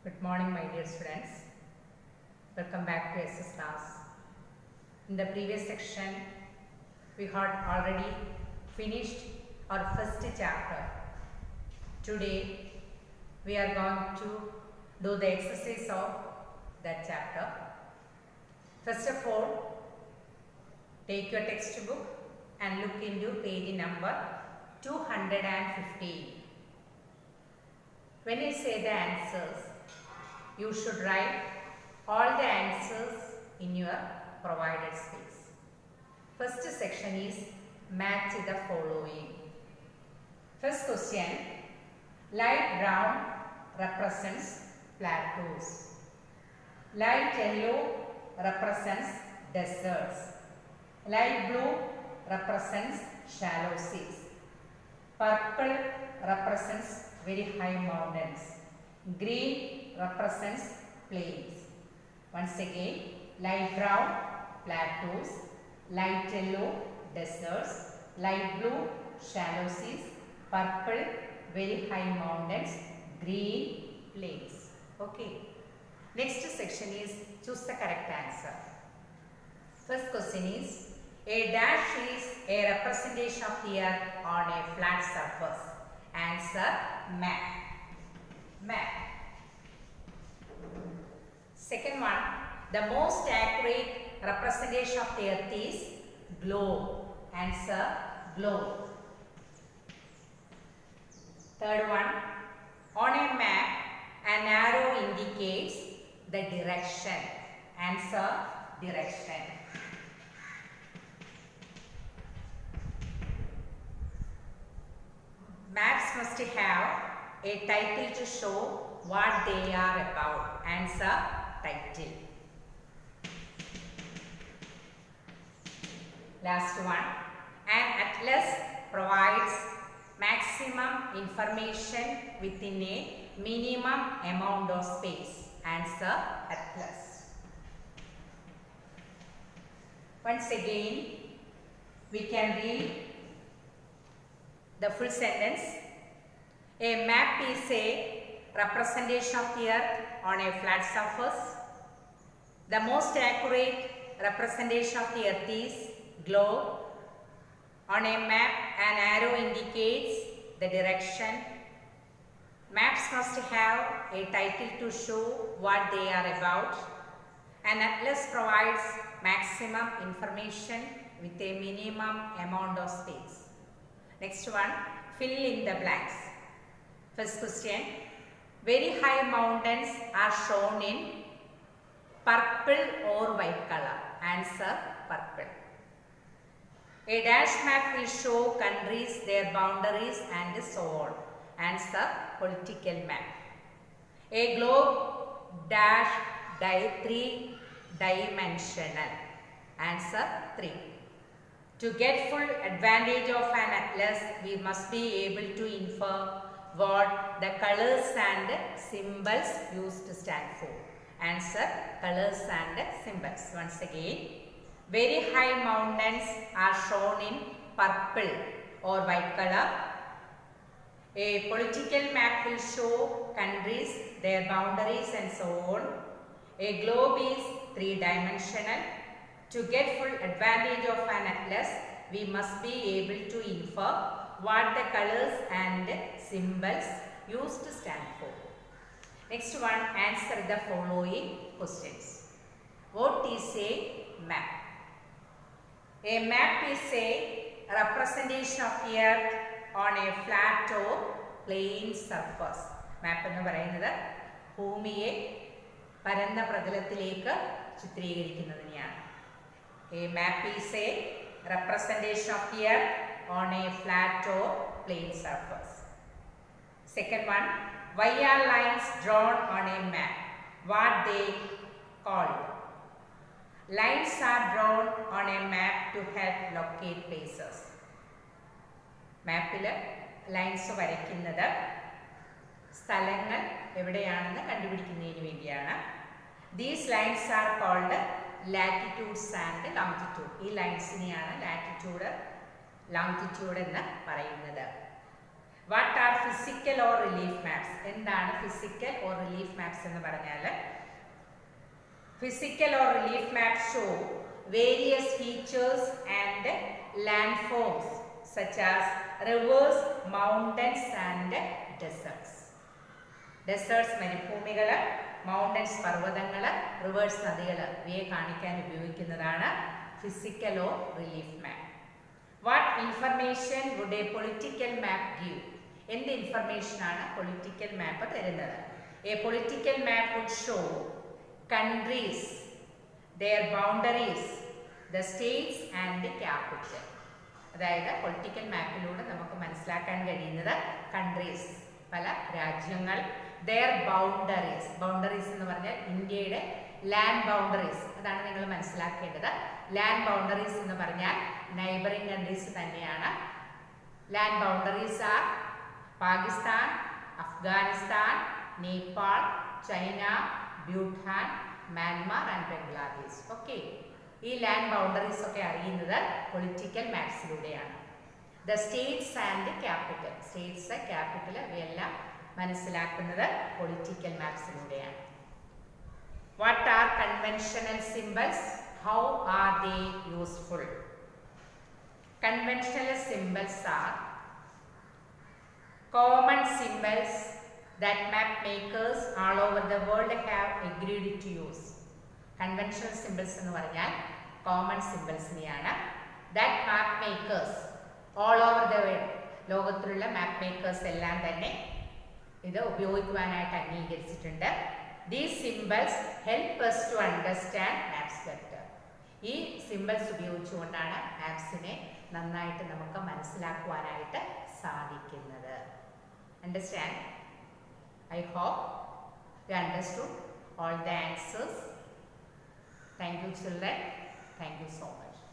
Good morning, my dear students. Welcome back to SS class. In the previous section, we had already finished our first chapter. Today, we are going to do the exercise of that chapter. First of all, take your textbook and look into page number 215. When I say the answers, you should write all the answers in your provided space. First section is match the following. First question, light brown represents plateaus. Light yellow represents deserts. Light blue represents shallow seas. Purple represents very high mountains. Green represents plains. Once again, light brown plateaus, light yellow deserts, light blue shallow seas, purple very high mountains, green plains. Okay. Next section is choose the correct answer. First question is, a dash is a representation of the earth on a flat surface. Answer, map. Map. Second one, the most accurate representation of the earth is globe. Answer, globe. Third one, on a map, an arrow indicates the direction. Answer, direction. Maps must have a title to show what they are about. Answer, title. Last one, an atlas provides maximum information within a minimum amount of space. Answer, atlas. Once again, we can read the full sentence. A map is a representation of the earth on a flat surface. The most accurate representation of the earth is globe. On a map, an arrow indicates the direction. Maps must have a title to show what they are about. An atlas provides maximum information with a minimum amount of space. Next one, fill in the blanks. First question, very high mountains are shown in purple or white color. Answer, purple. A dash map will show countries, their boundaries and so on. Answer, political map. A globe dash three-dimensional. Answer, 3. To get full advantage of an atlas, we must be able to infer what the colors and symbols used to stand for. Answer, colors and symbols. Once again, very high mountains are shown in purple or white color. A political map will show countries, their boundaries and so on. A globe is three-dimensional. To get full advantage of an atlas, we must be able to infer what the colors and symbols used to stand for. Next one, answer the following questions. What is a map? A map is a representation of the earth on a flat or plain surface. Map എന്ന് പറയുന്നത് ഭൂമിയെ പരന്ന പ്രതലത്തിലേക്ക് ചിത്രീകരിക്കുന്നതിനെയാണ്. A map is a representation of the earth on a flat or plain surface. Second one, why are lines drawn on a map? What they called? Lines are drawn on a map to help locate places. മാപ്പിൽ lines വരയ്ക്കുന്നത് സ്ഥലങ്ങൾ എവിടെയാണെന്ന് കണ്ടുപിടിക്കുന്നതിന് വേണ്ടിയാണ്. These lines are called latitudes and longitude. ഈ ലൈൻസിനെയാണ് latitude longitude എന്ന് പറയുന്നത്. What are physical or relief maps? എന്താണ് ഫിസിക്കൽ ഓർ റിലീഫ് മാപ്സ് എന്ന് പറഞ്ഞാൽ, physical or relief maps show various features and land forms such as rivers, mountains and deserts. Deserts മരുഭൂമികൾ, mountains പർവ്വതങ്ങൾ, rivers നദികൾ, ഇവയെ കാണിക്കാൻ ഉപയോഗിക്കുന്നതാണ് physical or relief map. What information would a political map give? എന്ത് ഇൻഫർമേഷനാണ് പൊളിറ്റിക്കൽ മാപ്പ് തരുന്നത്? A political map would show countries, their boundaries, the states and the capital. അതായത് പൊളിറ്റിക്കൽ മാപ്പിലൂടെ നമുക്ക് മനസ്സിലാക്കാൻ കഴിയുന്നത് കൺട്രീസ്, പല രാജ്യങ്ങൾ, their boundaries. ബൗണ്ടറീസ് എന്ന് പറഞ്ഞാൽ ഇന്ത്യയുടെ ലാൻഡ് ബൗണ്ടറീസ്, അതാണ് നിങ്ങൾ മനസ്സിലാക്കേണ്ടത്. ലാൻഡ് ബൗണ്ടറീസ് എന്ന് പറഞ്ഞാൽ നൈബറിംഗ് കൺട്രീസ് തന്നെയാണ്. Land boundaries are Pakistan, Afghanistan, Nepal, China, Bhutan, Myanmar and Bangladesh. Okay, ഈ ലാൻഡ് ബൗണ്ടറീസ് ഒക്കെ അറിയുന്നത് പൊളിറ്റിക്കൽ മാപ്സിലൂടെയാണ്. The states and capital, states, capital, ഇവയെല്ലാം മനസ്സിലാക്കുന്നത് പൊളിറ്റിക്കൽ മാപ്സിലൂടെയാണ്. What are conventional symbols? How are they useful? Conventional symbols are common symbols that map makers all over the world have agreed to use. Conventional symbols എന്ന് പറഞ്ഞാൽ common symbolsനെയാണ്. That map makers all over the world, ലോകത്തിലുള്ള മാപ്പ് makers എല്ലാം തന്നെ ഇത് ഉപയോഗിക്കുവാനായിട്ട് അംഗീകരിച്ചിട്ടുണ്ട്. These symbols help us to understand maps better. ഈ symbols ഉപയോഗിച്ചുകൊണ്ടാണ് മാപ്സിനെ നന്നായിട്ട് നമുക്ക് മനസ്സിലാക്കുവാനായിട്ട് സാധിക്കുന്നത്. Understand? I hope you understood all the answers. Thank you, children. Thank you so much.